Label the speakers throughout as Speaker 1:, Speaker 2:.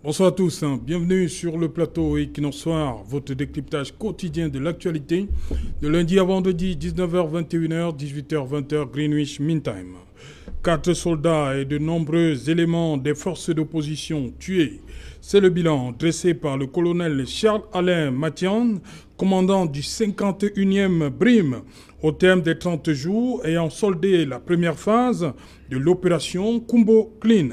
Speaker 1: Bonsoir à tous, bienvenue sur le plateau Equinox Soir, votre décryptage quotidien de l'actualité, de lundi à vendredi, 19h, 21h, 18h, 20h, Greenwich Mean Time. 4 soldats et de nombreux éléments des forces d'opposition tués. C'est le bilan dressé par le colonel Charles-Alain Mathian, commandant du 51e BRIM, au terme des 30 jours ayant soldé la première phase de l'opération Kumbo Clean.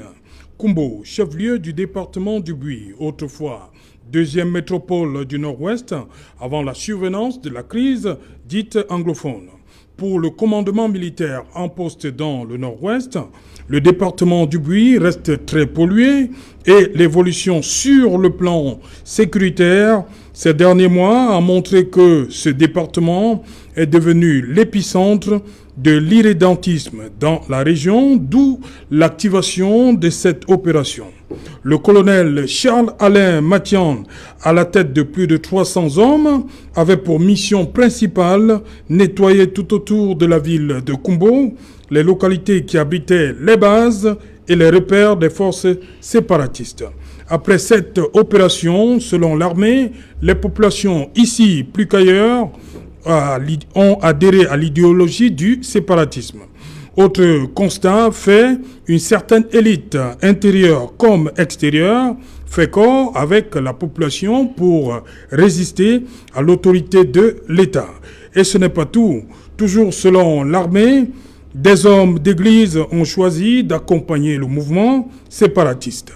Speaker 1: Kumbo, chef-lieu du département du Buy, autrefois deuxième métropole du Nord-Ouest, avant la survenance de la crise dite anglophone. Pour le commandement militaire en poste dans le Nord-Ouest, le département du Buy reste très pollué et l'évolution sur le plan sécuritaire ces derniers mois a montré que ce département est devenu l'épicentre de l'irrédentisme dans la région, d'où l'activation de cette opération. Le colonel Charles-Alain Mathian, à la tête de plus de 300 hommes, avait pour mission principale nettoyer tout autour de la ville de Kumbo les localités qui abritaient les bases et les repères des forces séparatistes. Après cette opération, selon l'armée, les populations ici plus qu'ailleurs ont adhéré à l'idéologie du séparatisme. Autre constat fait, une certaine élite intérieure comme extérieure fait corps avec la population pour résister à l'autorité de l'État. Et ce n'est pas tout. Toujours selon l'armée, des hommes d'église ont choisi d'accompagner le mouvement séparatiste.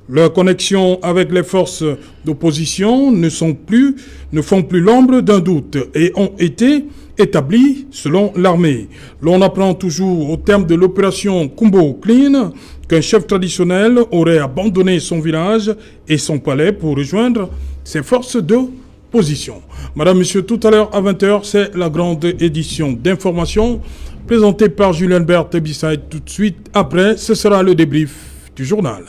Speaker 1: Leurs connexions avec les forces d'opposition ne font plus l'ombre d'un doute et ont été établies selon l'armée. L'on apprend toujours au terme de l'opération Kumbo Clean qu'un chef traditionnel aurait abandonné son village et son palais pour rejoindre ses forces d'opposition. Madame, Monsieur, tout à l'heure à 20h, c'est la grande édition d'information présentée par Julien Berthe Bissay. Tout de suite après, ce sera le débrief du journal.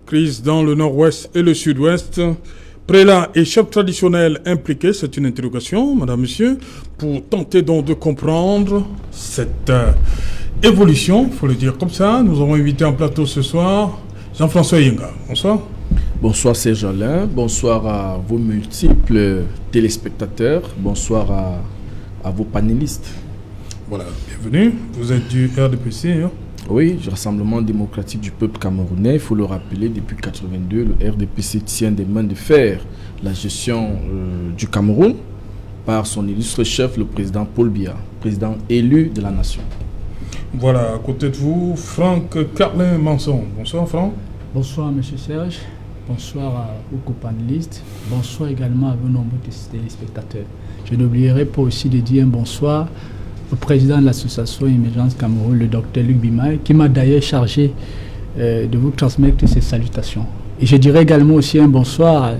Speaker 1: Crise dans le nord-ouest et le sud-ouest. Prélats et chefs traditionnels impliqués, c'est une interrogation, madame, monsieur, pour tenter donc de comprendre cette évolution, il faut le dire comme ça. Nous avons invité en plateau ce soir Jean-François Yenga. Bonsoir.
Speaker 2: Bonsoir Serge Alain, bonsoir à vos multiples téléspectateurs, bonsoir à vos panélistes.
Speaker 1: Voilà, bienvenue. Vous êtes du RDPC, hein?
Speaker 2: Oui, du Rassemblement démocratique du peuple camerounais. Il faut le rappeler, depuis 1982, le RDPC tient des mains de fer la gestion du Cameroun par son illustre chef, le président Paul Biya, président élu de la nation.
Speaker 1: Voilà, à côté de vous, Franck Carlin-Manson. Bonsoir Franck.
Speaker 3: Bonsoir M. Serge, bonsoir aux co-panélistes, bonsoir également à vos nombreux téléspectateurs. Je n'oublierai pas aussi de dire un bonsoir au président de l'association Émergence Cameroun, le docteur Luc Bimaï, qui m'a d'ailleurs chargé de vous transmettre ses salutations. Et je dirais également aussi un bonsoir à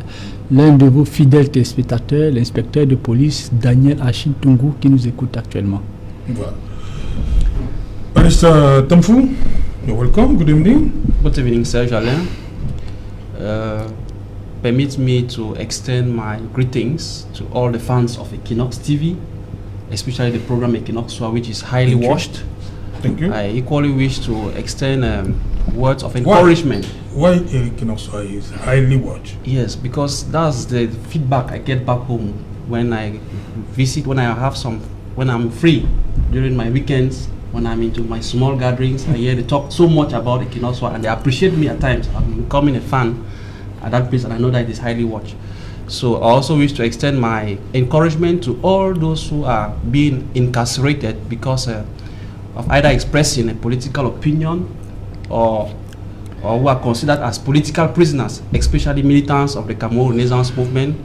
Speaker 3: l'un de vos fidèles téléspectateurs, l'inspecteur de police Daniel Achille Tungu, qui nous écoute actuellement.
Speaker 1: Voilà. Barrister Tamfou, you're welcome. Good evening.
Speaker 4: Good evening, Serge Alain. Permit me to extend my greetings to all the fans of Equinox TV, especially the program Equinox Soir, which is highly watched.
Speaker 1: Thank you.
Speaker 4: I equally wish to extend words of encouragement.
Speaker 1: Why Equinox Soir is highly watched?
Speaker 4: Yes, because that's the feedback I get back home when I visit, when I'm free during my weekends, when I'm into my small gatherings. I hear they talk so much about Equinox Soir and they appreciate me at times. I'm becoming a fan at that place and I know that it is highly watched. So I also wish to extend my encouragement to all those who are being incarcerated because of either expressing a political opinion or who are considered as political prisoners, especially militants of the Cameroon Renaissance movement,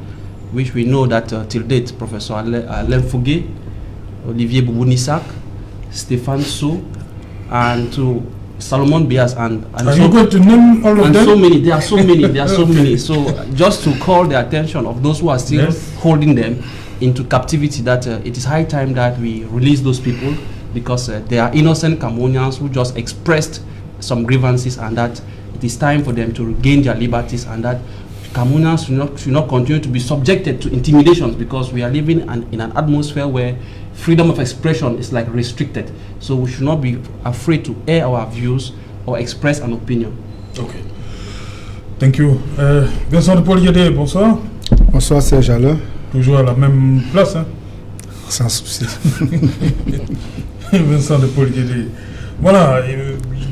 Speaker 4: which we know that till date, Professor Alain Fougué, Olivier Boubou-Nissak, Stéphane So, and to Salomon Bias and
Speaker 1: are you going to name all of them?
Speaker 4: So many. There are so many. So just to call the attention of those who are still holding them into captivity, that it is high time that we release those people because there are innocent Cameroonians who just expressed some grievances, and that it is time for them to regain their liberties, and that Cameroonians should not continue to be subjected to intimidations, because we are living in an atmosphere where freedom of expression is like restricted. So we should not be afraid to air our views or express an opinion.
Speaker 1: Okay. Thank you. Vincent de Paul-Yédé, bonsoir.
Speaker 5: Bonsoir Serge Alain.
Speaker 1: Toujours à la même place, hein?
Speaker 5: Sans souci.
Speaker 1: Vincent de Paul-Yédé. Voilà,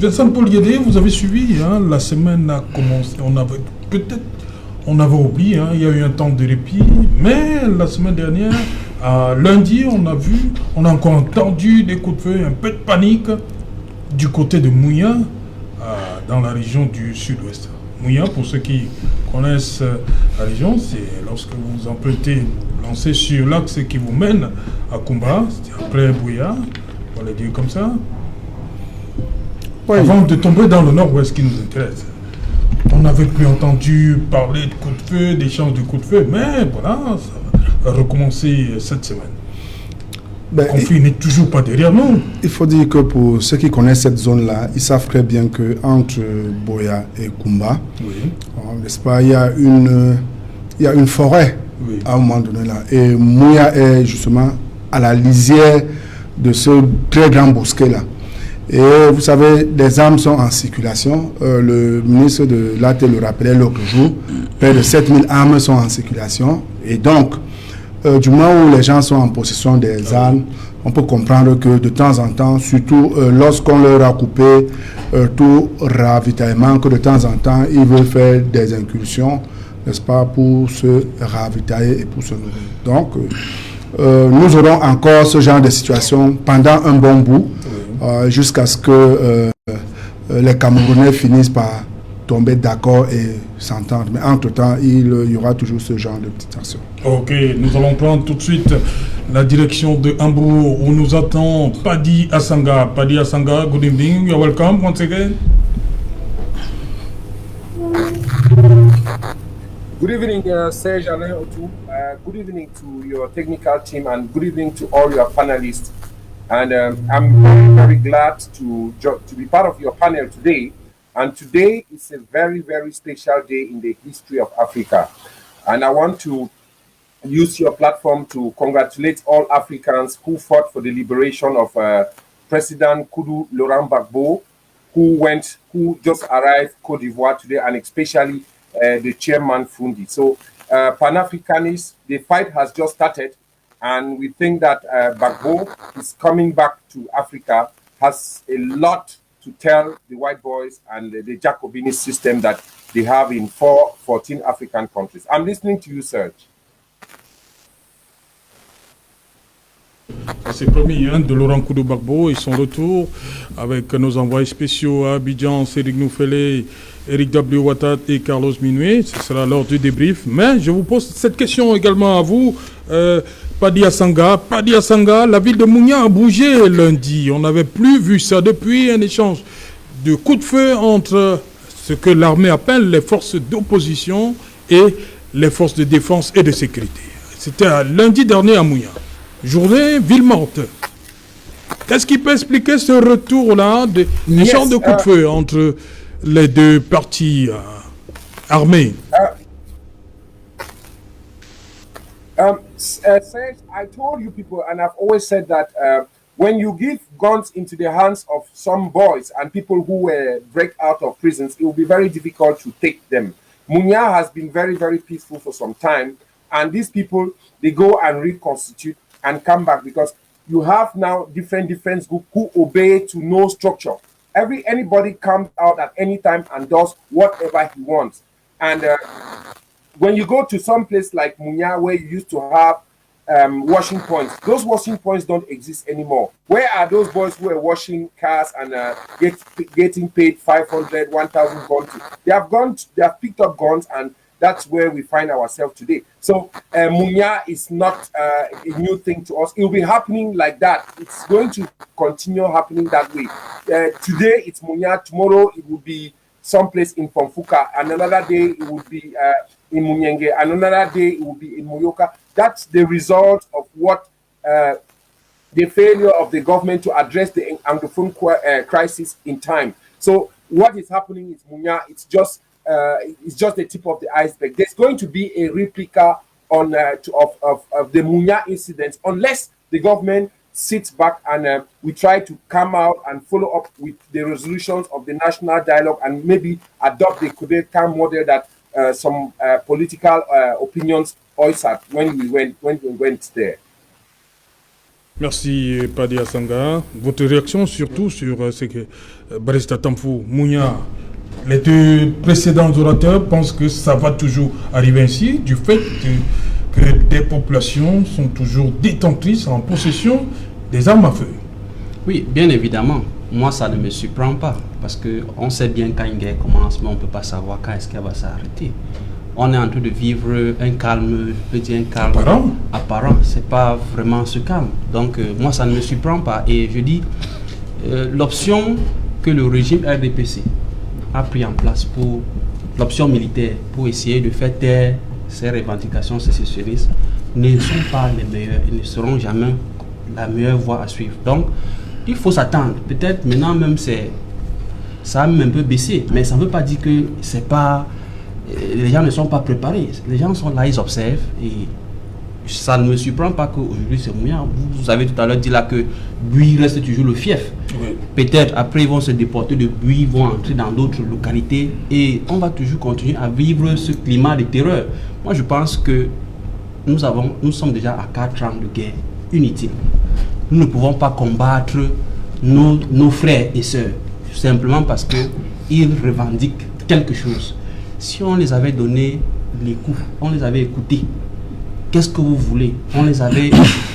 Speaker 1: Vincent de Paul-Yédé, vous avez suivi, hein, la semaine a commencé, on avait oublié, hein, il y a eu un temps de répit, mais la semaine dernière, lundi, on a encore entendu des coups de feu, un peu de panique du côté de Mouya, dans la région du sud-ouest. Mouya, pour ceux qui connaissent la région, c'est lorsque vous empruntez, lancez sur l'axe qui vous mène à Kumba, c'est après Bouya, on va le dire comme ça. Oui. Avant de tomber dans le nord-ouest qui nous intéresse. On n'avait plus entendu parler de coups de feu, d'échanges de coups de feu, mais voilà, ça va recommencer cette semaine. Le conflit n'est toujours pas derrière nous.
Speaker 5: Il faut dire que pour ceux qui connaissent cette zone-là, ils savent très bien qu'entre Boya et Kumba, oui. N'est-ce pas, il y a une forêt, oui. À un moment donné là. Et Mouya est justement à la lisière de ce très grand bosquet-là. Et vous savez, les armes sont en circulation. Le ministre de l'AT le rappelait l'autre jour. Près de 7000 armes sont en circulation. Et donc, du moment où les gens sont en possession des armes, on peut comprendre que de temps en temps, surtout lorsqu'on leur a coupé tout ravitaillement, que de temps en temps, ils veulent faire des incursions, n'est-ce pas, pour se ravitailler et pour se nourrir. Donc, nous aurons encore ce genre de situation pendant un bon bout, jusqu'à ce que les Camerounais finissent par tomber d'accord et s'entendre. Mais entre-temps, il y aura toujours ce genre de petites actions.
Speaker 1: Ok, nous allons prendre tout de suite la direction de Hambourg, où nous attend Paddy Assanga. Paddy Assanga, good evening, you're welcome once again.
Speaker 6: Good evening, Serge Alain Otu. Good evening to your technical team, and good evening to all your panelists. And I'm very, very glad to be part of your panel today. And today is a very, very special day in the history of Africa. And I want to use your platform to congratulate all Africans who fought for the liberation of President Kudu Laurent Gbagbo, who just arrived Côte d'Ivoire today, and especially the chairman Fundi. So Pan-Africanists, the fight has just started, and we think that Gbagbo is coming back to Africa, has a lot to tell the white boys and the Jacobinist system that they have in 14 African countries. I'm listening to you, Serge.
Speaker 1: C'est promis, hein, de Laurent Kudu Gbagbo et son retour avec nos envoyés spéciaux à Abidjan, Cédric Noufélé, Eric W. Ouattat et Carlos Minuet. Ce sera lors du débrief. Mais je vous pose cette question également à vous, Paddy Assanga. Paddy Assanga, la ville de Mouya a bougé lundi. On n'avait plus vu ça depuis un échange de coups de feu entre ce que l'armée appelle les forces d'opposition et les forces de défense et de sécurité. C'était lundi dernier à Mouya. Journée ville morte. Qu'est-ce qui peut expliquer ce retour-là d'échange de coups de feu entre les deux parties armées?
Speaker 6: Serge, I told you people, and I've always said that when you give guns into the hands of some boys and people who break out of prisons, it will be very difficult to take them. Mouya has been very, very peaceful for some time, and these people, they go and reconstitute and come back, because you have now different groups who obey to no structure. Anybody comes out at any time and does whatever he wants. And when you go to some place like Mouya, where you used to have washing points, those washing points don't exist anymore. Where are those boys who are washing cars and getting paid 500, 1,000 guns? They have picked up guns, and that's where we find ourselves today. So Mouya is not a new thing to us. It will be happening like that. It's going to continue happening that way. Today it's Mouya. Tomorrow it will be someplace in Pomfuka. And another day it will be in Munyenge. And another day it will be in Muyoka. That's the result of what the failure of the government to address the Anglophone crisis in time. So what is happening is Munya, it's just the tip of the iceberg. There's going to be a replica of the Munya incident unless the government sits back and we try to come out and follow up with the resolutions of the national dialogue and maybe adopt the Kudeta model that some political opinions oystered when we went there.
Speaker 1: Merci Padi Asanga. Votre réaction surtout sur ce que Barrister Tamfou Munya, les deux précédents orateurs pensent que ça va toujours arriver ainsi, du fait que des populations sont toujours détentrices en possession des armes à feu.
Speaker 4: Oui, bien évidemment. Moi, ça ne me surprend pas, parce qu'on sait bien quand une guerre commence, mais on ne peut pas savoir quand est-ce qu'elle va s'arrêter. On est en train de vivre un calme, je peux dire un calme apparent. C'est pas vraiment ce calme. Donc, moi, ça ne me surprend pas. Et je dis, l'option que le régime RDPC a pris en place pour l'option militaire, pour essayer de faire taire ces revendications sécessionnistes, ne sont pas les meilleures et ne seront jamais la meilleure voie à suivre. Donc, il faut s'attendre. Peut-être maintenant même, ça a même un peu baissé, mais ça ne veut pas dire que c'est pas... Les gens ne sont pas préparés. Les gens sont là, ils observent et ça ne me surprend pas qu'aujourd'hui c'est Munya. Vous avez tout à l'heure dit là que Bui reste toujours le fief. Oui. Peut-être après ils vont se déporter de Bui, ils vont entrer dans d'autres localités et on va toujours continuer à vivre ce climat de terreur. Moi je pense que nous sommes déjà à 4 ans de guerre inutile. Nous ne pouvons pas combattre nos frères et sœurs simplement parce qu'ils revendiquent quelque chose. Si on les avait donné les coups, on les avait écoutés, qu'est-ce que vous voulez? On les avait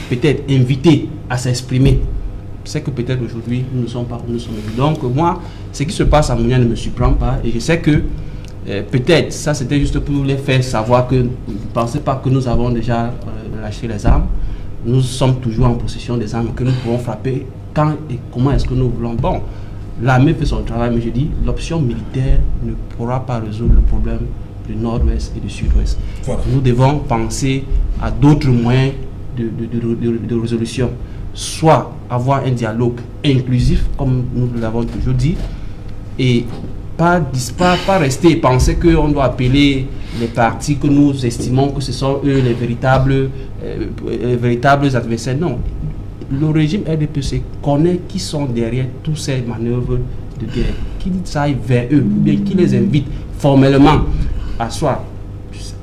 Speaker 4: peut-être invités à s'exprimer. C'est que peut-être aujourd'hui, nous ne sommes pas où nous sommes. Donc moi, ce qui se passe à Munya ne me surprend pas. Et je sais que peut-être, ça c'était juste pour les faire savoir que, ne pensez pas que nous avons déjà lâché les armes. Nous sommes toujours en possession des armes que nous pouvons frapper quand et comment est-ce que nous voulons. Bon, l'armée fait son travail, mais je dis, l'option militaire ne pourra pas résoudre le problème du nord-ouest et du sud-ouest. Voilà. Nous devons penser à d'autres moyens de résolution. Soit avoir un dialogue inclusif, comme nous l'avons toujours dit, et pas rester et penser qu'on doit appeler les partis que nous estimons que ce sont eux les véritables adversaires. Non. Le régime RDPC connaît qui sont derrière toutes ces manœuvres de guerre, qu'ils aillent vers eux, ou bien qui les invite formellement à soit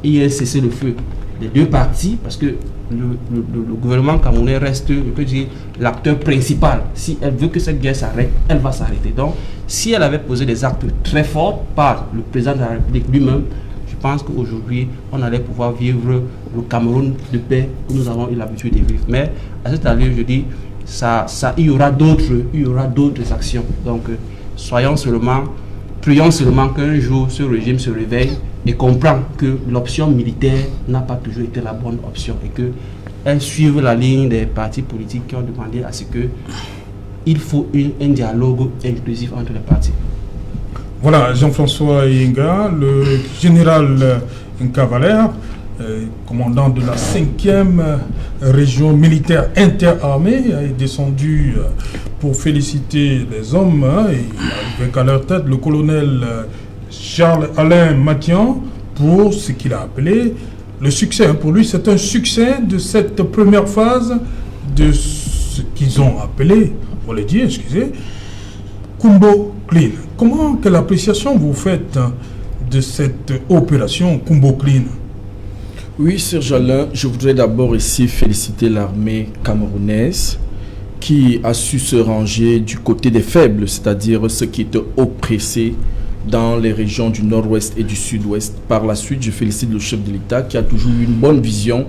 Speaker 4: y cesser le feu des deux parties, parce que le gouvernement camerounais reste, je peux dire, l'acteur principal. Si elle veut que cette guerre s'arrête, elle va s'arrêter. Donc, si elle avait posé des actes très forts par le président de la République lui-même, je pense qu'aujourd'hui, on allait pouvoir vivre le Cameroun de paix que nous avons eu l'habitude de vivre. Mais à cette allure, je dis, il y aura d'autres actions. Donc, prions seulement qu'un jour, ce régime se réveille et comprend que l'option militaire n'a pas toujours été la bonne option et qu'elle suive la ligne des partis politiques qui ont demandé à ce qu'il faut un dialogue inclusif entre les partis.
Speaker 1: Voilà, Jean-François Yenga, le général Nkavalère, commandant de la 5e région militaire interarmée, est descendu pour féliciter les hommes et avec à leur tête le colonel Charles-Alain Mathian pour ce qu'il a appelé le succès. Pour lui, c'est un succès de cette première phase de ce qu'ils ont appelé, on l'a dit, excusez, Kumbo Clean. Quelle appréciation vous faites de cette opération Kumbo Clean?
Speaker 2: Oui, Serge Alain, je voudrais d'abord ici féliciter l'armée camerounaise qui a su se ranger du côté des faibles, c'est-à-dire ceux qui étaient oppressés dans les régions du nord-ouest et du sud-ouest. Par la suite, je félicite le chef de l'État qui a toujours eu une bonne vision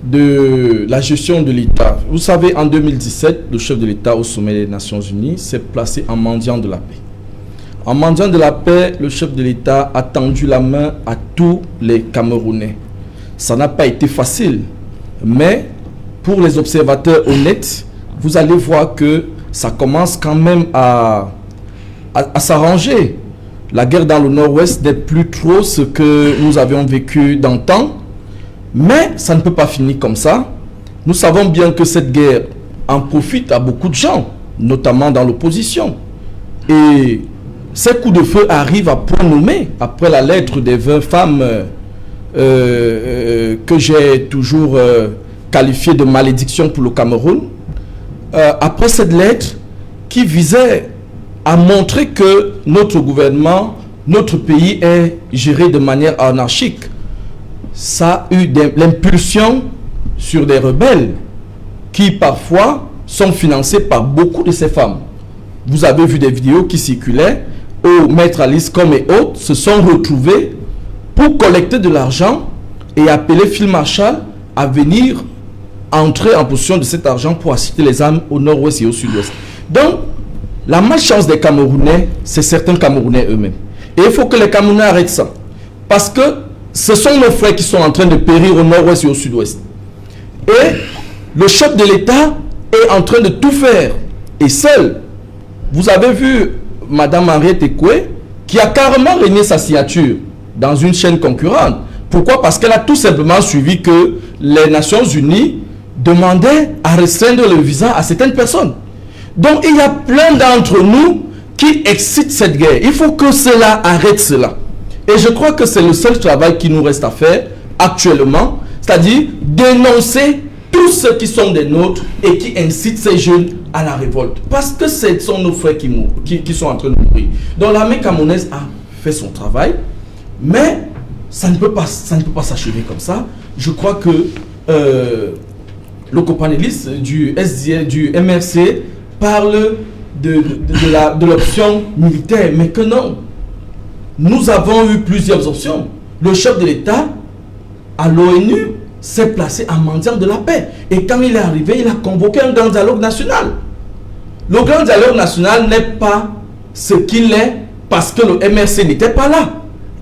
Speaker 2: de la gestion de l'État. Vous savez, en 2017, le chef de l'État au sommet des Nations Unies s'est placé en mendiant de la paix. En mendiant de la paix, le chef de l'État a tendu la main à tous les Camerounais. Ça n'a pas été facile, mais pour les observateurs honnêtes, vous allez voir que ça commence quand même à s'arranger. La guerre dans le nord-ouest n'est plus trop ce que nous avions vécu d'antan, mais ça ne peut pas finir comme ça. Nous savons bien que cette guerre en profite à beaucoup de gens, notamment dans l'opposition. Et ces coups de feu arrivent à point nommé, après la lettre des 20 femmes que j'ai toujours qualifiée de malédiction pour le Cameroun. Après cette lettre qui visait à montrer que notre gouvernement, notre pays est géré de manière anarchique, ça a eu l'impulsion sur des rebelles qui parfois sont financés par beaucoup de ces femmes. Vous avez vu des vidéos qui circulaient où Maître Alice Comme et autres se sont retrouvés pour collecter de l'argent et appeler Phil Marshall à venir entrer en possession de cet argent pour assister les âmes au nord-ouest et au sud-ouest. Donc, la malchance des Camerounais, c'est certains Camerounais eux-mêmes. Et il faut que les Camerounais arrêtent ça. Parce que ce sont nos frères qui sont en train de périr au nord-ouest et au sud-ouest. Et le chef de l'État est en train de tout faire. Et seul, vous avez vu Madame Henriette Ekoué, qui a carrément régné sa signature dans une chaîne concurrente. Pourquoi? Parce qu'elle a tout simplement suivi que les Nations Unies demandaient à restreindre le visa à certaines personnes. Donc il y a plein d'entre nous qui excitent cette guerre. Il faut que cela arrête cela. Et je crois que c'est le seul travail qui nous reste à faire actuellement, c'est-à-dire dénoncer tous ceux qui sont des nôtres et qui incitent ces jeunes à la révolte. Parce que ce sont nos frères qui sont en train de mourir. Donc l'armée camerounaise a fait son travail, mais ça ne peut pas s'achever comme ça. Je crois que le copanéliste du MRC parle de l'option militaire, mais que non. Nous avons eu plusieurs options. Le chef de l'État, à l'ONU, s'est placé en mendiant de la paix. Et quand il est arrivé, il a convoqué un grand dialogue national. Le grand dialogue national n'est pas ce qu'il est parce que le MRC n'était pas là.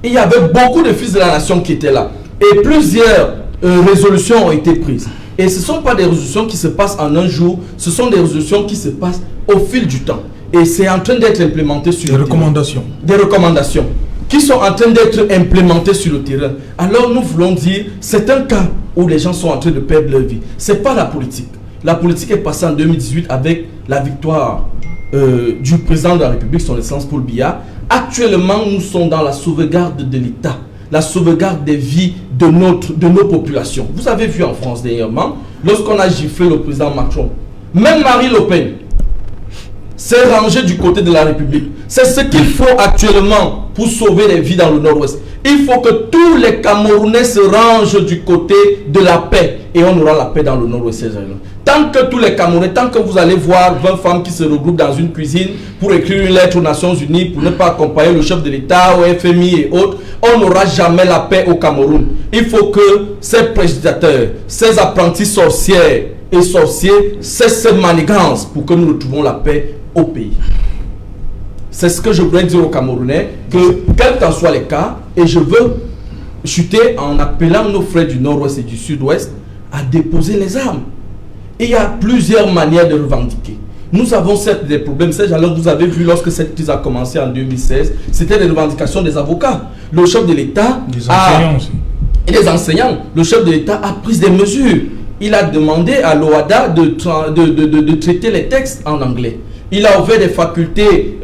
Speaker 2: Il y avait beaucoup de fils de la nation qui étaient là. Et plusieurs résolutions ont été prises. Et ce ne sont pas des résolutions qui se passent en un jour, ce sont des résolutions qui se passent au fil du temps. Et c'est en train d'être implémenté sur le terrain. Des recommandations qui sont en train d'être implémentées sur le terrain. Alors nous voulons dire, c'est un cas où les gens sont en train de perdre leur vie. Ce n'est pas la politique. La politique est passée en 2018 avec la victoire du président de la République, son Excellence Paul Biya. Actuellement, nous sommes dans la sauvegarde de l'État, la sauvegarde des vies de nos populations. Vous avez vu en France dernièrement, lorsqu'on a giflé le président Macron, même Marine Le Pen s'est rangée du côté de la République. C'est ce qu'il faut actuellement pour sauver les vies dans le nord-ouest. Il faut que tous les Camerounais se rangent du côté de la paix et on aura la paix dans le nord-ouest. Tant que tous les Camerounais, tant que vous allez voir 20 femmes qui se regroupent dans une cuisine pour écrire une lettre aux Nations Unies pour ne pas accompagner le chef de l'État, au FMI et autres, on n'aura jamais la paix au Cameroun. Il faut que ces prédicateur, ces apprentis sorcières et sorciers cessent ces manigances pour que nous retrouvons la paix au pays. C'est ce que je voudrais dire aux Camerounais, que quels qu'en soient les cas, et je veux chuter en appelant nos frères du nord-ouest et du sud-ouest à déposer les armes. Il y a plusieurs manières de revendiquer. Nous avons certes des problèmes. Alors vous avez vu lorsque cette crise a commencé en 2016, c'était les revendications des avocats. Le chef de l'État et des enseignants. Le chef de l'État a pris des mesures. Il a demandé à l'OADA de traiter les textes en anglais. Il a ouvert des facultés,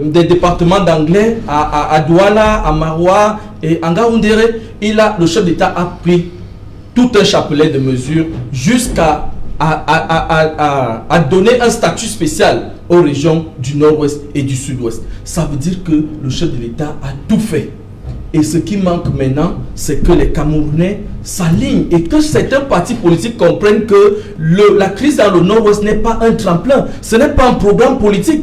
Speaker 2: des départements d'anglais à Douala, à Maroua et à Ngaoundéré. Le chef d'État a pris tout un chapelet de mesures jusqu'à donner un statut spécial aux régions du nord-ouest et du sud-ouest. Ça veut dire que le chef de l'État a tout fait. Et ce qui manque maintenant, c'est que les Camerounais s'alignent et que certains partis politiques comprennent que la crise dans le nord-ouest n'est pas un tremplin, ce n'est pas un programme politique.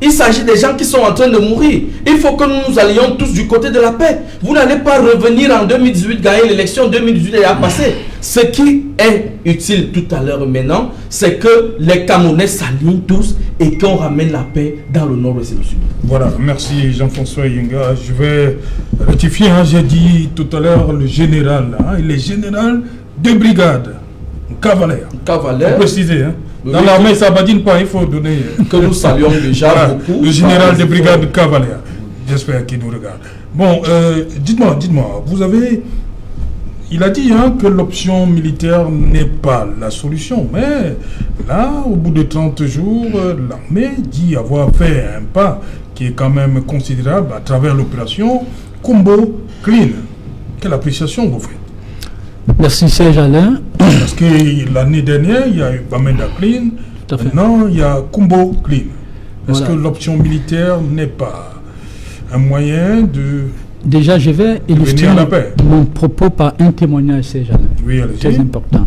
Speaker 2: Il s'agit des gens qui sont en train de mourir. Il faut que nous nous allions tous du côté de la paix. Vous n'allez pas revenir en 2018, gagner l'élection. 2018 est passé. Ce qui est utile tout à l'heure maintenant, c'est que les Camerounais s'alignent tous et qu'on ramène la paix dans le nord et le sud.
Speaker 1: Voilà, merci Jean-François Yenga. Je vais rectifier, j'ai dit tout à l'heure le général. Il est général de brigade. Cavalaire. Pour préciser, dans l'armée, ça ne badine pas, il faut donner...
Speaker 2: Que nous saluons déjà beaucoup.
Speaker 1: Le général de brigade Cavalaire. J'espère qu'il nous regarde. Bon, dites-moi, vous avez il a dit que l'option militaire n'est pas la solution. Mais là, au bout de 30 jours, l'armée dit avoir fait un pas qui est quand même considérable à travers l'opération Kumbo Clean. Quelle appréciation vous faites?
Speaker 3: Merci Serge Alain.
Speaker 1: Parce que l'année dernière, il y a eu Bamenda Clean. Maintenant, il y a Kumbo Clean. Est-ce que l'option militaire n'est pas un moyen de...
Speaker 3: Déjà, je vais illustrer mon propos par un témoignage, Serge Alain.
Speaker 1: Oui, allez-y.
Speaker 3: Très important.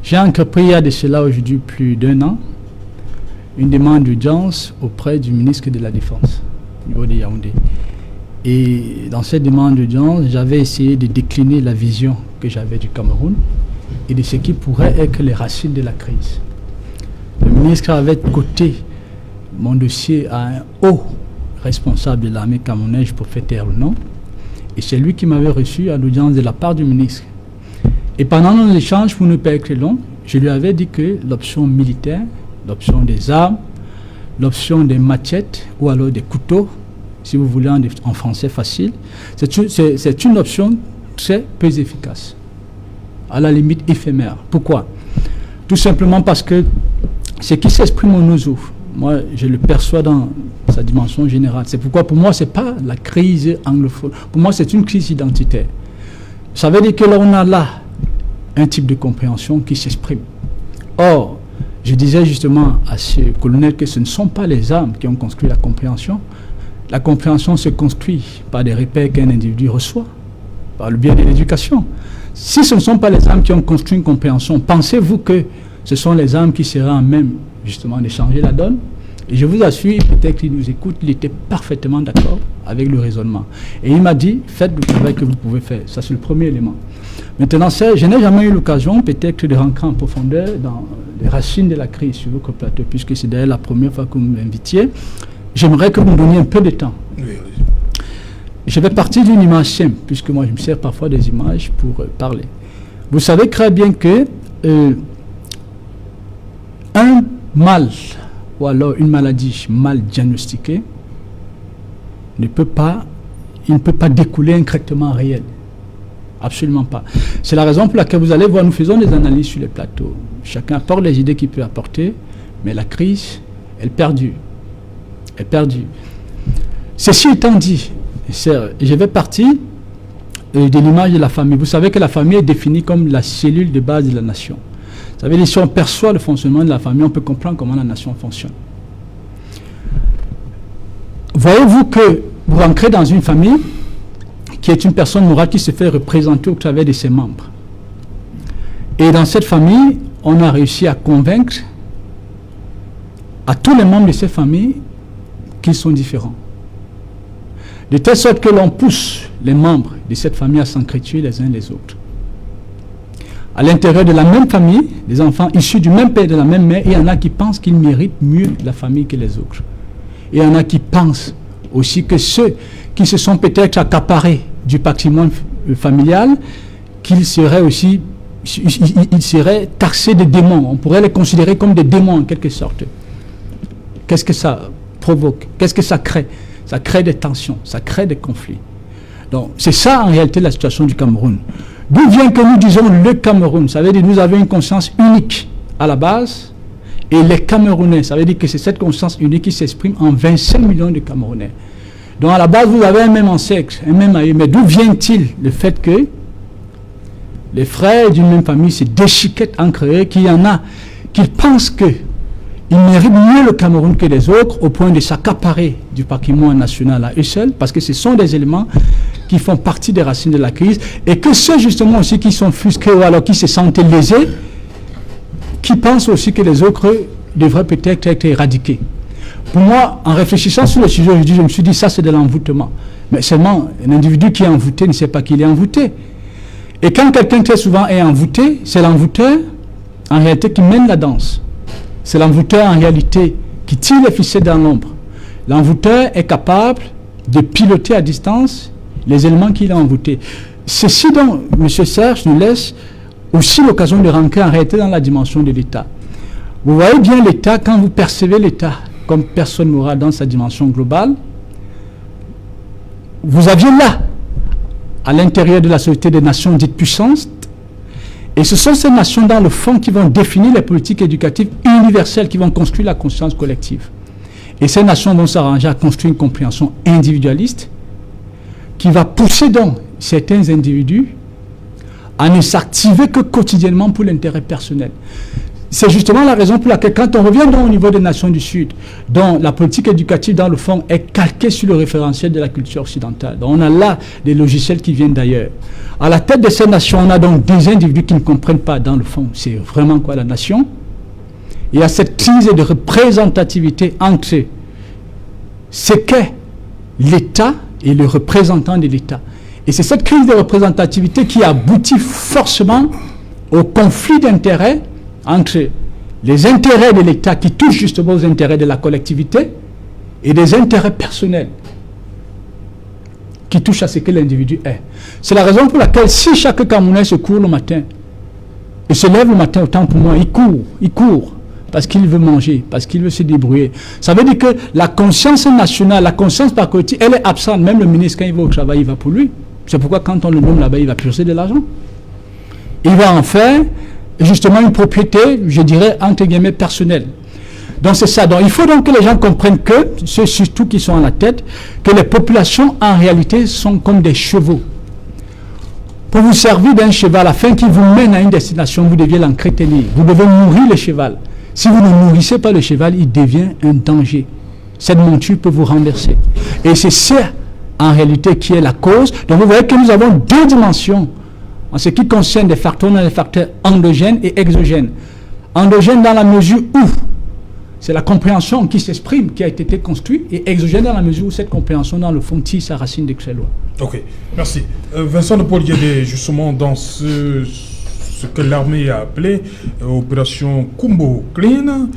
Speaker 3: J'ai entrepris il y a de cela aujourd'hui plus d'1 an une demande d'audience auprès du ministre de la Défense au niveau de Yaoundé. Et dans cette demande d'audience, j'avais essayé de décliner la vision que j'avais du Cameroun et de ce qui pourrait être les racines de la crise. Le ministre avait coté mon dossier à un haut responsable de l'armée camerounaise, pour faire taire le nom, et c'est lui qui m'avait reçu à l'audience de la part du ministre. Et pendant nos échanges, pour ne pas être long, je lui avais dit que l'option militaire, l'option des armes, l'option des machettes ou alors des couteaux, si vous voulez en français facile, c'est une option très peu efficace, à la limite éphémère. Pourquoi? Tout simplement parce que ce qui s'exprime au Nouzou, moi je le perçois dans sa dimension générale. C'est pourquoi pour moi ce n'est pas la crise anglophone, pour moi c'est une crise identitaire. Ça veut dire que là on a là un type de compréhension qui s'exprime. Or, je disais justement à ce colonel que ce ne sont pas les armes qui ont construit la compréhension. La compréhension se construit par des repères qu'un individu reçoit, par le biais de l'éducation. Si ce ne sont pas les armes qui ont construit une compréhension, pensez-vous que ce sont les armes qui seraient en même justement de changer la donne? Et je vous assure, peut-être qu'il nous écoute, il était parfaitement d'accord avec le raisonnement. Et il m'a dit, faites le travail que vous pouvez faire. Ça, c'est le premier élément. Maintenant, je n'ai jamais eu l'occasion, peut-être, de rentrer en profondeur dans les racines de la crise sur votre plateau, puisque c'est d'ailleurs la première fois que vous m'invitiez. J'aimerais que vous me donniez un peu de temps.
Speaker 1: Oui.
Speaker 3: Je vais partir d'une image simple, puisque moi, je me sers parfois des images pour parler. Vous savez très bien que un mal, ou alors une maladie mal diagnostiquée, il ne peut pas découler un traitement réel. Absolument pas. C'est la raison pour laquelle vous allez voir, nous faisons des analyses sur les plateaux. Chacun apporte les idées qu'il peut apporter, mais la crise, elle perdure. Elle perdure. Ceci étant dit, je vais partir de l'image de la famille. Vous savez que la famille est définie comme la cellule de base de la nation. Ça veut dire que si on perçoit le fonctionnement de la famille, on peut comprendre comment la nation fonctionne. Voyez-vous que vous rentrez dans une famille qui est une personne morale qui se fait représenter au travers de ses membres. Et dans cette famille, on a réussi à convaincre à tous les membres de cette famille qu'ils sont différents. De telle sorte que l'on pousse les membres de cette famille à s'entretuer les uns les autres. À l'intérieur de la même famille, des enfants issus du même père et de la même mère, il y en a qui pensent qu'ils méritent mieux la famille que les autres. Et il y en a qui pensent aussi que ceux qui se sont peut-être accaparés du patrimoine familial, qu'ils seraient aussi, ils seraient taxés de démons. On pourrait les considérer comme des démons en quelque sorte. Qu'est-ce que ça provoque? Qu'est-ce que ça crée? Ça crée des tensions, ça crée des conflits. Donc c'est ça en réalité la situation du Cameroun. D'où vient que nous disons le Cameroun? Ça veut dire que nous avons une conscience unique à la base, et les Camerounais, ça veut dire que c'est cette conscience unique qui s'exprime en 25 millions de Camerounais. Donc à la base, vous avez un même ancêtre, un même aïeux. Mais d'où vient-il le fait que les frères d'une même famille se déchiquettent entre eux, qu'il y en a qui pensent qu'ils méritent mieux le Cameroun que les autres, au point de s'accaparer du patrimoine national à eux seuls, parce que ce sont des éléments qui font partie des racines de la crise, et que ceux justement aussi qui sont fusqués ou alors qui se sentent lésés, qui pensent aussi que les autres devraient peut-être être éradiqués. Pour moi, en réfléchissant sur le sujet aujourd'hui, je me suis dit, ça c'est de l'envoûtement. Mais seulement, un individu qui est envoûté ne sait pas qu'il est envoûté. Et quand quelqu'un très souvent est envoûté, c'est l'envoûteur, en réalité, qui mène la danse. C'est l'envoûteur, en réalité, qui tire les ficelles dans l'ombre. L'envoûteur est capable de piloter à distance les éléments qu'il a envoûtés. Ceci donc, M. Serge nous laisse aussi l'occasion de rentrer en réalité dans la dimension de l'État. Vous voyez bien l'État, quand vous percevez l'État comme personne morale dans sa dimension globale, vous aviez là à l'intérieur de la Société des Nations dites puissantes. Et ce sont ces nations, dans le fond, qui vont définir les politiques éducatives universelles, qui vont construire la conscience collective. Et ces nations vont s'arranger à construire une compréhension individualiste qui va pousser donc certains individus à ne s'activer que quotidiennement pour l'intérêt personnel. C'est justement la raison pour laquelle, quand on revient donc au niveau des nations du Sud, dont la politique éducative, dans le fond, est calquée sur le référentiel de la culture occidentale. Donc on a là des logiciels qui viennent d'ailleurs. À la tête de ces nations, on a donc des individus qui ne comprennent pas, dans le fond, c'est vraiment quoi la nation. Il y a cette crise de représentativité entre ce qu'est l'État et le représentant de l'État. Et c'est cette crise de représentativité qui aboutit forcément au conflit d'intérêts entre les intérêts de l'État qui touchent justement aux intérêts de la collectivité et des intérêts personnels qui touchent à ce que l'individu est. C'est la raison pour laquelle si chaque Camerounais se court le matin, il se lève le matin, autant pour moi, il court, parce qu'il veut manger, parce qu'il veut se débrouiller. Ça veut dire que la conscience nationale, la conscience par côté, elle est absente. Même le ministre, quand il va au travail, il va pour lui. C'est pourquoi quand on le nomme là-bas, il va piocher de l'argent. Il va en faire justement une propriété, je dirais, entre guillemets, personnelle. Donc c'est ça. Donc il faut donc que les gens comprennent que, ceux surtout qui sont à la tête, que les populations en réalité sont comme des chevaux. Pour vous servir d'un cheval, afin qu'il vous mène à une destination, vous deviez l'entretenir. Vous devez nourrir le cheval. Si vous ne nourrissez pas le cheval, il devient un danger. Cette monture peut vous renverser. Et c'est ça, en réalité, qui est la cause. Donc vous voyez que nous avons deux dimensions en ce qui concerne des facteurs, on a des facteurs endogènes et exogènes. Endogènes dans la mesure où c'est la compréhension qui s'exprime, qui a été construite, et exogène dans la mesure où cette compréhension, dans le fond, tire sa racine de ces lois. Ok,
Speaker 1: merci. Vincent de Paul Guédé, justement, dans ce que l'armée a appelé opération Kumbo Clean,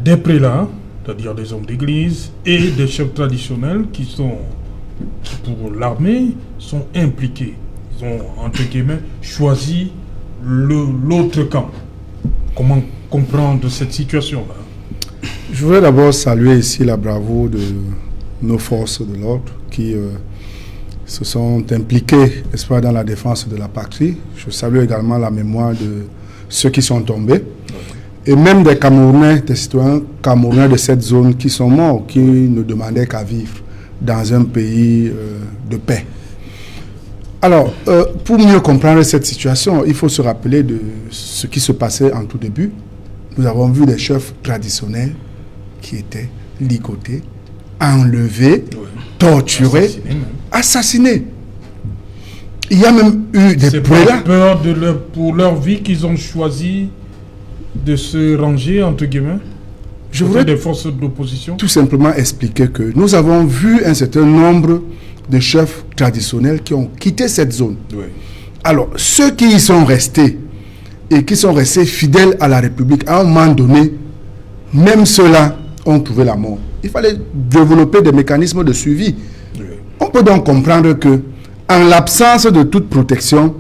Speaker 1: des prélats, c'est-à-dire des hommes d'église, et des chefs traditionnels qui sont, pour l'armée, sont impliqués. Ils ont, entre guillemets, choisi l'autre camp. Comment comprendre cette situation-là?
Speaker 5: Je voudrais d'abord saluer ici la bravoure de nos forces de l'ordre qui se sont impliquées, n'est-ce pas, dans la défense de la patrie. Je salue également la mémoire de ceux qui sont tombés. Et même des Camerounais, des citoyens camerounais de cette zone qui sont morts, qui ne demandaient qu'à vivre dans un pays de paix. Alors, pour mieux comprendre cette situation, il faut se rappeler de ce qui se passait en tout début. Nous avons vu des chefs traditionnels qui étaient ligotés, enlevés, torturés, assassinés. Il y a même eu des prélats.
Speaker 1: C'est par peur pour leur vie qu'ils ont choisi de se ranger, entre guillemets. Je voudrais des forces d'opposition.
Speaker 5: Tout simplement expliquer que nous avons vu un certain nombre de chefs traditionnels qui ont quitté cette zone. Oui. Alors, ceux qui y sont restés et qui sont restés fidèles à la République, à un moment donné, même ceux-là ont trouvé la mort. Il fallait développer des mécanismes de suivi. Oui. On peut donc comprendre que, en l'absence de toute protection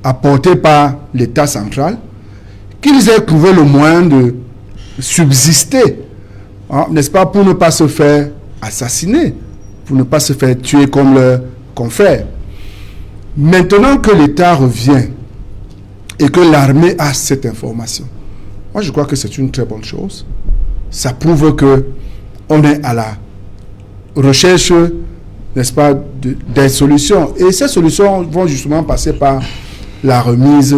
Speaker 5: apportée par l'État central, qu'ils aient trouvé le moyen de subsister, hein, n'est-ce pas, pour ne pas se faire assassiner, pour ne pas se faire tuer comme leurs confrères. Maintenant que l'État revient et que l'armée a cette information, moi je crois que c'est une très bonne chose. Ça prouve que on est à la recherche, n'est-ce pas, des solutions. Et ces solutions vont justement passer par la remise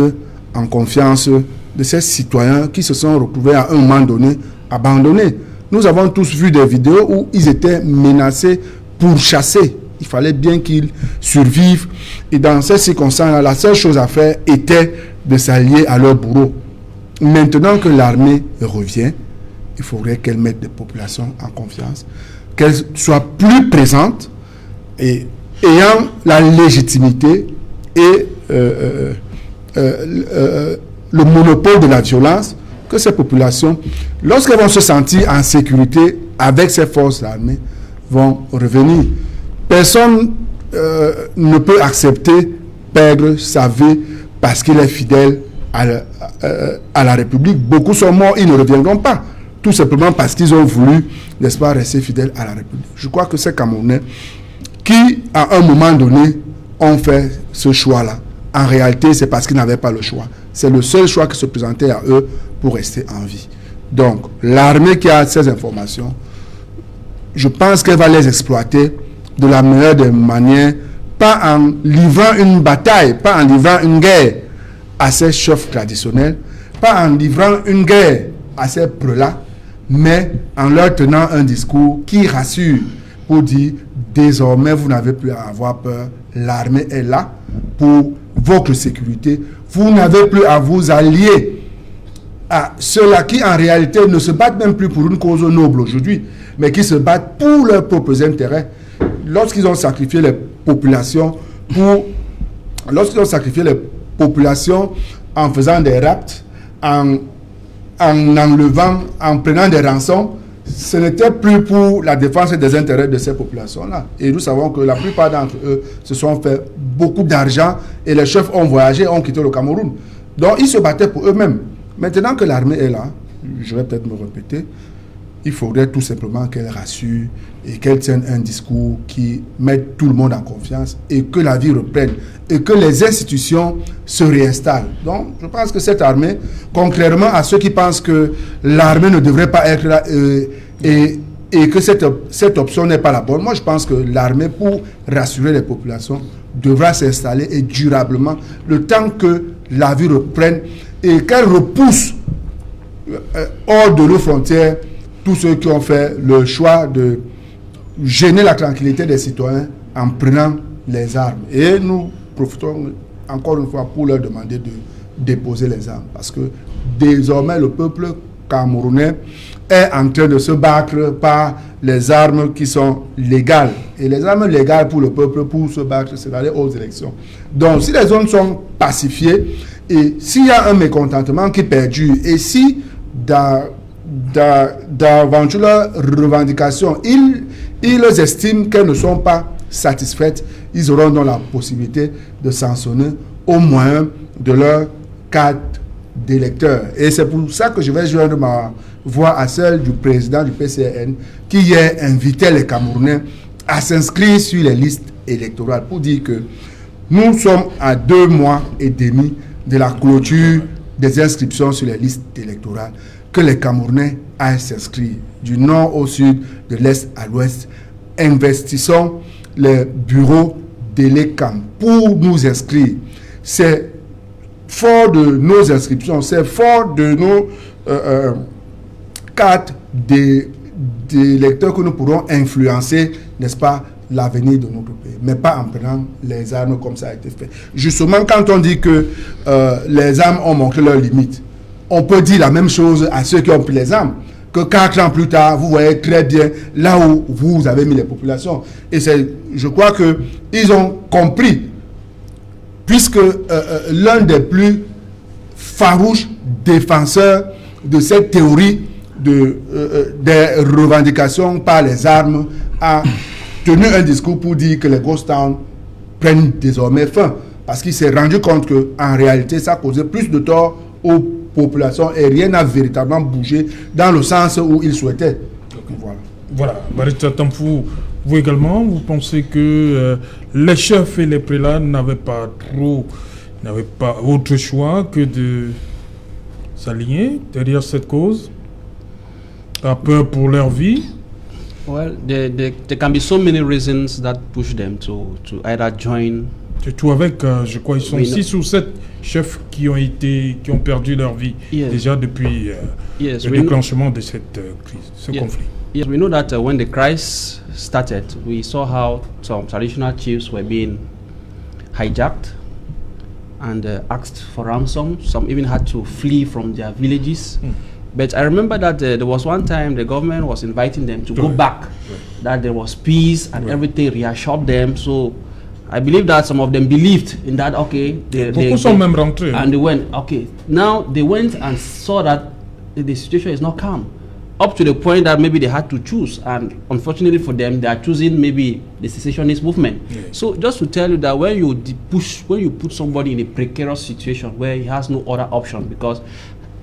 Speaker 5: en confiance de ces citoyens qui se sont retrouvés à un moment donné abandonnés. Nous avons tous vu des vidéos où ils étaient menacés, pourchassés. Il fallait bien qu'ils survivent. Et dans ces circonstances, la seule chose à faire était de s'allier à leur bourreau. Maintenant que l'armée revient, il faudrait qu'elle mette les populations en confiance, qu'elle soit plus présente et ayant la légitimité et le monopole de la violence, que ces populations, lorsqu'elles vont se sentir en sécurité avec ces forces armées, vont revenir. Personne ne peut accepter perdre sa vie parce qu'il est fidèle à la République. Beaucoup sont morts, ils ne reviendront pas. Tout simplement parce qu'ils ont voulu, n'est-ce pas, rester fidèles à la République. Je crois que ces Camerounais qui, à un moment donné, ont fait ce choix-là, en réalité, c'est parce qu'ils n'avaient pas le choix. C'est le seul choix qui se présentait à eux pour rester en vie. Donc, l'armée qui a ces informations, je pense qu'elle va les exploiter de la meilleure des manières, pas en livrant une bataille, pas en livrant une guerre à ces chefs traditionnels, pas en livrant une guerre à ces prelats, mais en leur tenant un discours qui rassure pour dire désormais vous n'avez plus à avoir peur, l'armée est là pour votre sécurité, vous n'avez plus à vous allier à ceux-là qui en réalité ne se battent même plus pour une cause noble aujourd'hui, mais qui se battent pour leurs propres intérêts. Lorsqu'ils ont sacrifié les populations en faisant des rapts, en enlevant, en prenant des rançons, ce n'était plus pour la défense des intérêts de ces populations-là. Et nous savons que la plupart d'entre eux se sont fait beaucoup d'argent et les chefs ont voyagé, ont quitté le Cameroun. Donc ils se battaient pour eux-mêmes. Maintenant que l'armée est là, je vais peut-être me répéter, il faudrait tout simplement qu'elle rassure et qu'elle tienne un discours qui mette tout le monde en confiance et que la vie reprenne et que les institutions se réinstallent. Donc, je pense que cette armée, contrairement à ceux qui pensent que l'armée ne devrait pas être là et que cette option n'est pas la bonne, moi je pense que l'armée, pour rassurer les populations, devra s'installer et durablement le temps que la vie reprenne et qu'elle repousse hors de nos frontières tous ceux qui ont fait le choix de gêner la tranquillité des citoyens en prenant les armes. Et nous profitons encore une fois pour leur demander de déposer les armes. Parce que désormais, le peuple camerounais est en train de se battre par les armes qui sont légales. Et les armes légales pour le peuple, pour se battre, c'est d'aller aux élections. Donc, si les zones sont pacifiées, et s'il y a un mécontentement qui perdure, et si d'aventureuses revendications, ils estiment qu'elles ne sont pas satisfaites, ils auront donc la possibilité de sanctionner au moins de leur carte d'électeur. Et c'est pour ça que je vais joindre ma voix à celle du président du PCN qui hier invitait les Camerounais à s'inscrire sur les listes électorales pour dire que nous sommes à 2 mois et demi de la clôture des inscriptions sur les listes électorales, que les Camerounais aillent s'inscrire du nord au sud, de l'est à l'ouest. Investissons les bureaux d'Elecam pour nous inscrire. C'est fort de nos inscriptions, c'est fort de nos cartes d'électeurs que nous pourrons influencer, n'est-ce pas, l'avenir de notre pays, mais pas en prenant les armes comme ça a été fait. Justement, quand on dit que les armes ont montré leurs limites, on peut dire la même chose à ceux qui ont pris les armes, que 4 ans plus tard, vous voyez très bien là où vous avez mis les populations. Et je crois qu'ils ont compris, puisque l'un des plus farouches défenseurs de cette théorie des revendications par les armes a tenu un discours pour dire que les ghost towns prennent désormais fin, parce qu'il s'est rendu compte qu'en réalité, ça causait plus de tort aux populations et rien n'a véritablement bougé dans le sens où il souhaitait.
Speaker 1: Voilà. Barista Tampou, vous également, vous pensez que les chefs et les prélats n'avaient pas autre choix que de s'aligner derrière cette cause, à peur pour leur vie?
Speaker 4: Well, there can be so many reasons that push them to either join.
Speaker 1: Surtout avec, je crois, ils sont 6 ou 7 chefs qui ont perdu leur vie déjà depuis le déclenchement de cette crise, conflit.
Speaker 4: Yes, we know that when the crisis started, we saw how some traditional chiefs were being hijacked and asked for ransom. Some even had to flee from their villages. But I remember that there was one time the government was inviting them to go back, that there was peace and everything, reassured them. So I believe that some of them believed in that, okay.
Speaker 1: Beaucoup sont même rentrés.
Speaker 4: And they went, okay. Now they went and saw that the situation is not calm. Up to the point that maybe they had to choose. And unfortunately for them, they are choosing maybe the secessionist movement. So just to tell you that when you put somebody in a precarious situation where he has no other option, because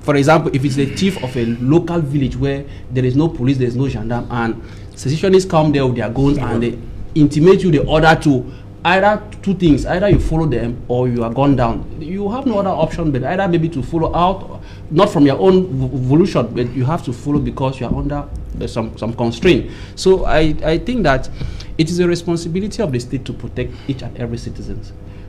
Speaker 4: for example, if it's a chief of a local village where there is no police, there is no gendarme, and secessionists come there with their guns and they intimate you the order to either two things: either you follow them or you are gone down. You have no other option but either maybe to follow out, not from your own volition, but you have to follow because you are under some constraint. So I think that it is a responsibility of the state to protect each and every citizen.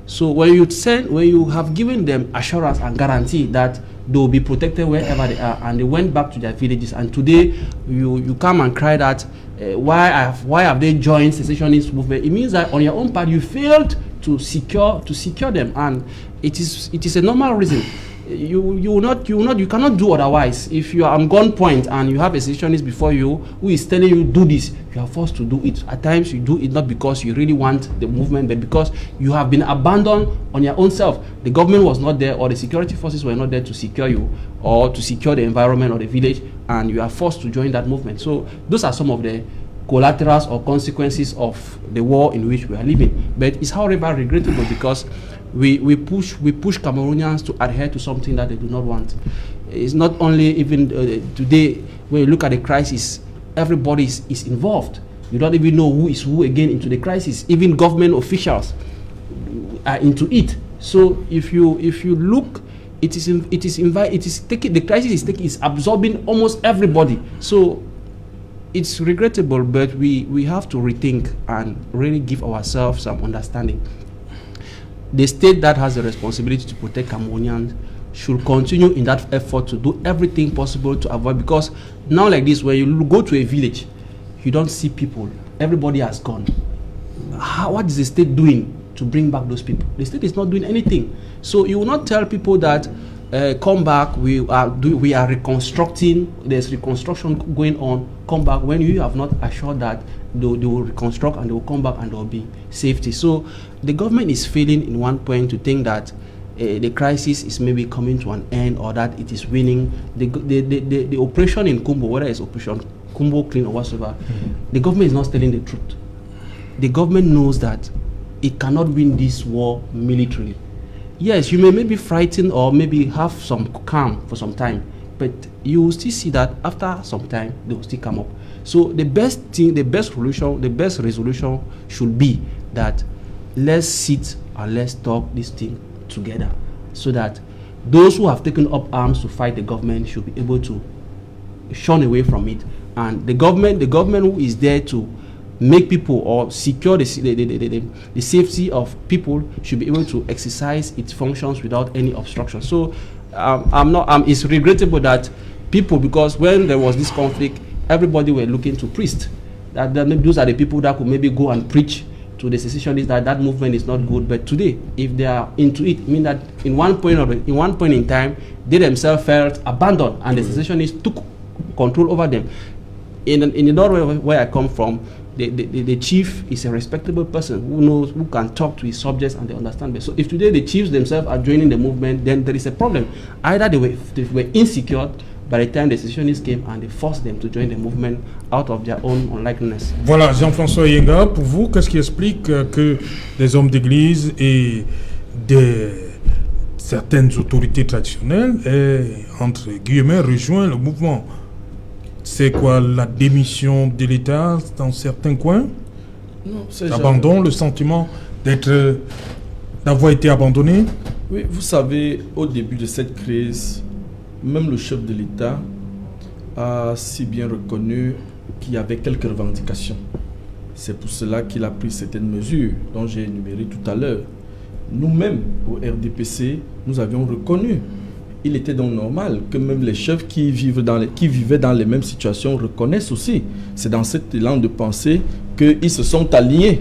Speaker 4: So when you have given them assurance and guarantee that they will be protected wherever they are, and they went back to their villages, and today you come and cry that why have they joined secessionist movement? It means that on your own part you failed to secure them, and it is a normal reason. You cannot do otherwise. If you are on gunpoint and you have a secessionist before you who is telling you do this, you are forced to do it. At times you do it not because you really want the movement, but because you have been abandoned on your own self. The government was not there, or the security forces were not there to secure you or to secure the environment or the village, and you are forced to join that movement. So those are some of the collaterals or consequences of the war in which we are living. But it's however regrettable because we push Cameroonians to adhere to something that they do not want. It's not only even today when you look at the crisis, everybody is involved. You don't even know who is who again into the crisis. Even government officials are into it. So if you look, the crisis is absorbing almost everybody. So it's regrettable, but we have to rethink and really give ourselves some understanding. The state that has the responsibility to protect Cameroonians should continue in that effort to do everything possible to avoid, because now like this, when you go to a village, you don't see people. Everybody has gone. What is the state doing to bring back those people? The state is not doing anything. So you will not tell people that come back, we are reconstructing, there's reconstruction going on, come back, when you have not assured that they will reconstruct and they will come back and there will be safety. So the government is failing in one point to think that the crisis is maybe coming to an end, or that it is winning. The operation in Kumbo, whether it's Operation Kumbo Clean or whatsoever, the government is not telling the truth. The government knows that it cannot win this war militarily. Yes, you may maybe frighten or maybe have some calm for some time, but you will still see that after some time they will still come up. So the best resolution should be that let's sit and let's talk this thing together, so that those who have taken up arms to fight the government should be able to shun away from it, and the government who is there to make people or secure the safety of people should be able to exercise its functions without any obstruction. So it's regrettable that people, because when there was this conflict, everybody were looking to priests. That those are the people that could maybe go and preach to the secessionists that movement is not good. But today, if they are into it, mean that in one point in time, they themselves felt abandoned, and the secessionists took control over them. In the north where I come from, the chief is a respectable person who can talk to his subjects and they understand it. So if today the chiefs themselves are joining the movement, then there is a problem. Either they were insecure by the time the secessionists came and they forced them to join the movement out of their own unlikeness.
Speaker 1: Voilà, Jean-François Yenga, pour vous, qu'est-ce qui explique que des hommes d'église et certaines autorités traditionnelles aient, entre guillemets, rejoint le mouvement? C'est quoi, la démission de l'État dans certains coins?
Speaker 2: Non, c'est
Speaker 1: l'abandon, le sentiment d'avoir été abandonné?
Speaker 2: Oui, vous savez, au début de cette crise, même le chef de l'État a si bien reconnu qu'il y avait quelques revendications. C'est pour cela qu'il a pris certaines mesures dont j'ai énuméré tout à l'heure. Nous-mêmes, au RDPC, nous avions reconnu. Il était donc normal que même les chefs qui vivaient dans les mêmes situations reconnaissent aussi. C'est dans cet élan de pensée qu'ils se sont alignés.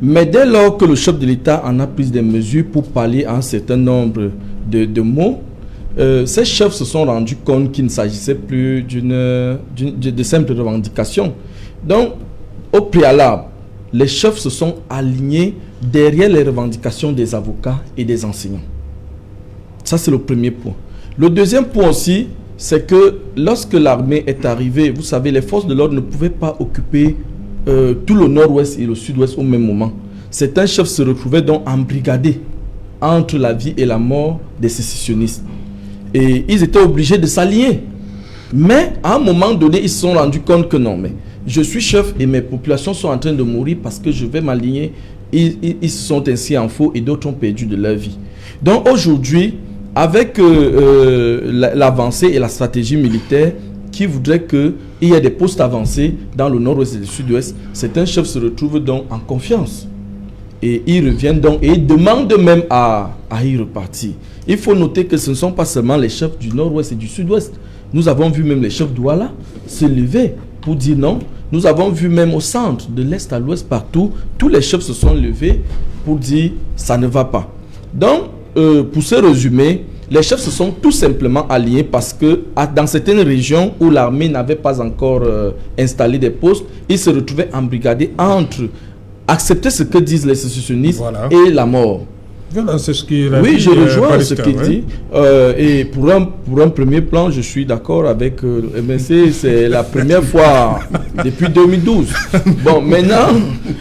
Speaker 2: Mais dès lors que le chef de l'État en a pris des mesures pour pallier à un certain nombre de maux, ces chefs se sont rendus compte qu'il ne s'agissait plus de simples revendications. Donc, au préalable, les chefs se sont alignés derrière les revendications des avocats et des enseignants. Ça, c'est le premier point. Le deuxième point aussi, c'est que lorsque l'armée est arrivée, vous savez, les forces de l'ordre ne pouvaient pas occuper tout le nord-ouest et le sud-ouest au même moment. Certains chefs se retrouvaient donc embrigadés entre la vie et la mort des sécessionnistes. Et ils étaient obligés de s'allier. Mais à un moment donné, ils se sont rendus compte que non, mais je suis chef et mes populations sont en train de mourir parce que je vais m'aligner ils sont ainsi en faux et d'autres ont perdu de leur vie. Donc aujourd'hui, avec l'avancée et la stratégie militaire qui voudrait qu'il y ait des postes avancés dans le nord-ouest et le sud-ouest, certains chefs se retrouvent donc en confiance. Et ils reviennent donc et ils demandent même à y repartir. Il faut noter que ce ne sont pas seulement les chefs du nord-ouest et du sud-ouest. Nous avons vu même les chefs d'Ouala se lever pour dire non. Nous avons vu même au centre, de l'est à l'ouest, partout, tous les chefs se sont levés pour dire ça ne va pas. Donc, pour ce résumé, les chefs se sont tout simplement alliés parce que dans certaines régions où l'armée n'avait pas encore installé des postes, ils se retrouvaient embrigadés entre accepter ce que disent les sécessionnistes et la mort.
Speaker 1: Voilà, c'est ce qu'il
Speaker 2: oui,
Speaker 1: dit,
Speaker 2: je rejoins
Speaker 1: Parisca,
Speaker 2: ce qu'il dit. Et pour un premier plan, je suis d'accord avec le MNC. C'est la première fois depuis 2012. Bon, maintenant...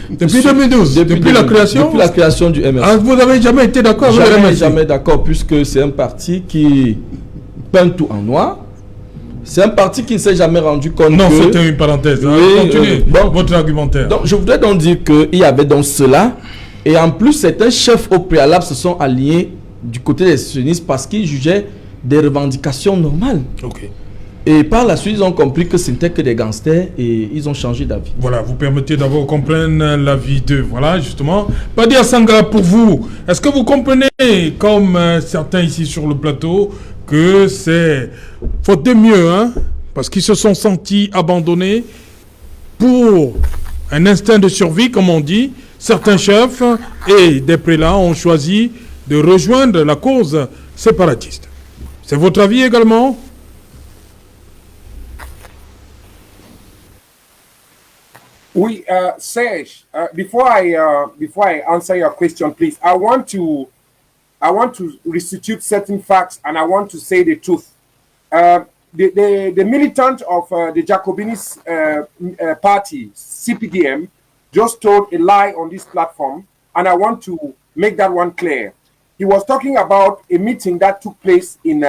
Speaker 1: Depuis 2012 Depuis la création
Speaker 2: Depuis la création du MNC.
Speaker 1: Ah, vous n'avez jamais été d'accord avec le MNC?
Speaker 2: Jamais d'accord, puisque c'est un parti qui peint tout en noir. C'est un parti qui ne s'est jamais rendu compte
Speaker 1: non,
Speaker 2: que...
Speaker 1: c'était une parenthèse.
Speaker 2: Oui,
Speaker 1: continuez votre argumentaire.
Speaker 2: Donc, je voudrais donc dire qu'il y avait donc cela. Et en plus, certains chefs au préalable se sont alliés du côté des sionistes parce qu'ils jugeaient des revendications normales.
Speaker 1: Ok.
Speaker 2: Et par la suite, ils ont compris que ce n'était que des gangsters et ils ont changé d'avis.
Speaker 1: Voilà, vous permettez d'abord qu'on prenne l'avis d'eux. Voilà, justement. Padi Asanga, pour vous, est-ce que vous comprenez, comme certains ici sur le plateau, que c'est faute de mieux, hein, parce qu'ils se sont sentis abandonnés pour un instinct de survie, comme on dit. Certains chefs et des prélats ont choisi de rejoindre la cause séparatiste. C'est votre avis également?
Speaker 6: Oui, Serge, before I answer your question, please, I want to restitute certain facts and I want to say the truth. The militant of the Jacobinist party, CPDM, just told a lie on this platform, and I want to make that one clear. He was talking about a meeting that took place in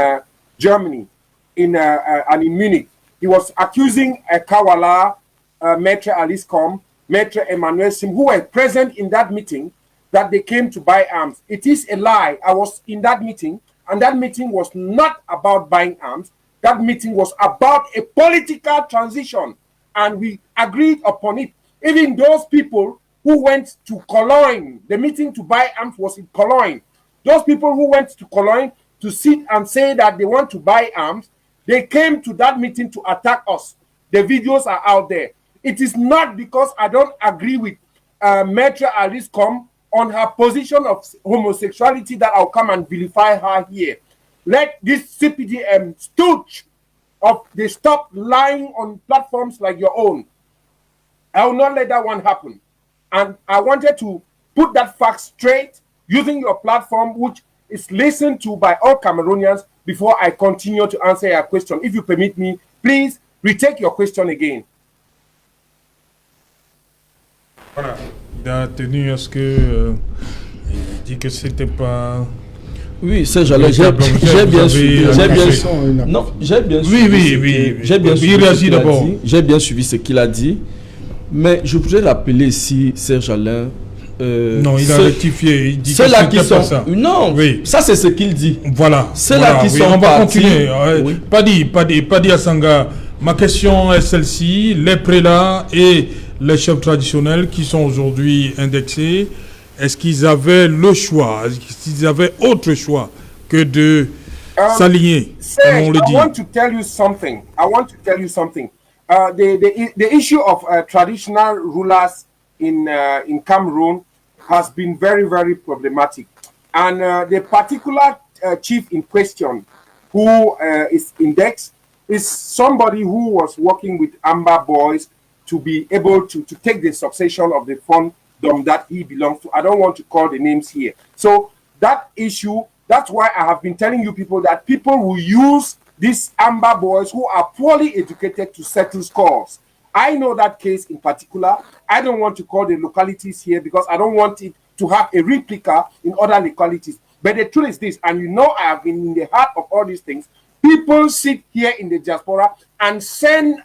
Speaker 6: Germany, and in Munich. He was accusing Kawala, Maitre Alice Com, Maitre Emmanuel Sim, who were present in that meeting, that they came to buy arms. It is a lie. I was in that meeting, and that meeting was not about buying arms. That meeting was about a political transition, and we agreed upon it. Even those people who went to Cologne, the meeting to buy arms was in Cologne. Those people who went to Cologne to sit and say that they want to buy arms, they came to that meeting to attack us. The videos are out there. It is not because I don't agree with Maitre Alice Com on her position of homosexuality that I'll come and vilify her here. Let this CPDM stooge they stop lying on platforms like your own. I will not let that one happen. And I wanted to put that fact straight using your platform, which is listened to by all Cameroonians, before I continue to answer your question. If you permit me, please retake your question again.
Speaker 1: Voilà. Il a tenu à ce que... il dit que c'était pas...
Speaker 2: Oui, c'est j'ai bien suivi. Non, j'ai bien suivi. J'ai bien suivi. J'ai bien suivi ce qu'il a dit. Mais je voudrais rappeler ici, Serge Alain.
Speaker 1: Non, il a rectifié. Il dit que
Speaker 2: ceux-là qui sont.
Speaker 1: Pas ça.
Speaker 2: Non, oui. Ça c'est ce qu'il dit.
Speaker 1: Voilà.
Speaker 2: Ceux-là qui sont.
Speaker 1: On va continuer.
Speaker 2: Oui.
Speaker 1: Padi Asanga. Ma question est celle-ci. Les prélats et les chefs traditionnels qui sont aujourd'hui indexés, est-ce qu'ils avaient le choix? Est-ce qu'ils avaient autre choix que de s'aligner, comme on le dit?
Speaker 6: I want to tell you something. The issue of traditional rulers in Cameroon has been very, very problematic. And the particular chief in question who is indexed is somebody who was working with Amber Boys to be able to take the succession of the fund that he belongs to. I don't want to call the names here. So that issue, that's why I have been telling you people that people will use these Amber Boys who are poorly educated to settle scores. I know that case in particular. I don't want to call the localities here because I don't want it to have a replica in other localities. But the truth is this, and you know I have been in the heart of all these things. People sit here in the diaspora and send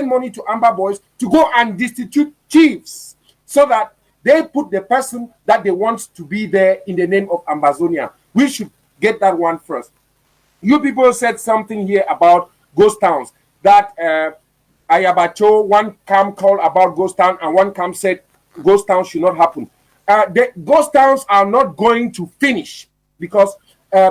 Speaker 6: money to Amber Boys to go and destitute chiefs so that They put the person that they want to be there in the name of Ambazonia. We should get that one first. You people said something here about ghost towns. That Ayabacho, one camp called about ghost town, and one camp said ghost towns should not happen. The ghost towns are not going to finish because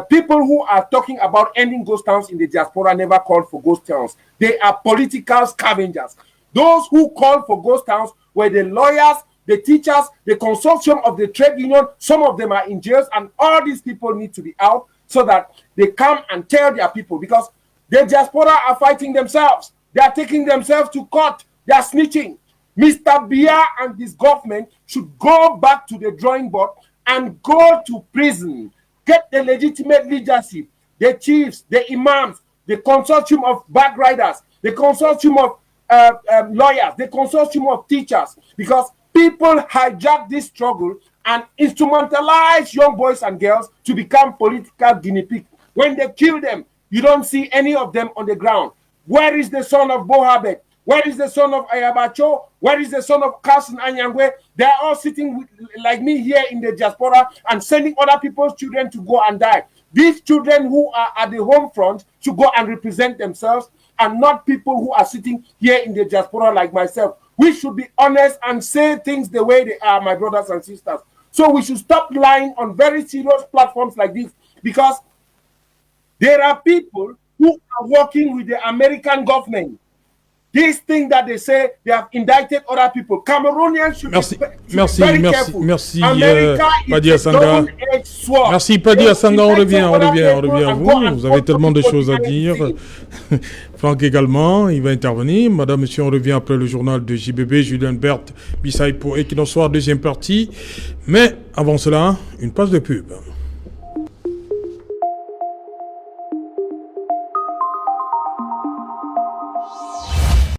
Speaker 6: people who are talking about ending ghost towns in the diaspora never called for ghost towns. They are political scavengers. Those who called for ghost towns were the lawyers, the teachers, the consortium of the trade union. Some of them are in jails, and all these people need to be out so that they come and tell their people, because the diaspora are fighting themselves. They are taking themselves to court. They are snitching. Mr. Biya and this government should go back to the drawing board and go to prison. Get the legitimate leadership, the chiefs, the imams, the consortium of bag riders, the consortium of lawyers, the consortium of teachers, because people hijack this struggle and instrumentalize young boys and girls to become political guinea pigs. When they kill them, you don't see any of them on the ground. Where is the son of Bohabet? Where is the son of Ayabacho? Where is the son of Carson Anyangwe? They are all sitting like me here in the diaspora and sending other people's children to go and die. These children who are at the home front should go and represent themselves, and not people who are sitting here in the diaspora like myself. We should be honest and say things the way they are, my brothers and sisters. So we should stop lying on very serious platforms like this, because there are people who are working with the American government. This thing that they say they have indicted other people. Cameroonians should be very careful.
Speaker 1: Merci,
Speaker 6: Padi Asanga.
Speaker 1: Merci, Padi Asanga. On revient à vous. Vous avez tellement de choses à dire. Franck également, il va intervenir. Madame, monsieur, on revient après le journal de JBB. Julien Berthe, Bissaï pour Equinox Soir, deuxième partie. Mais avant cela, une page de pub.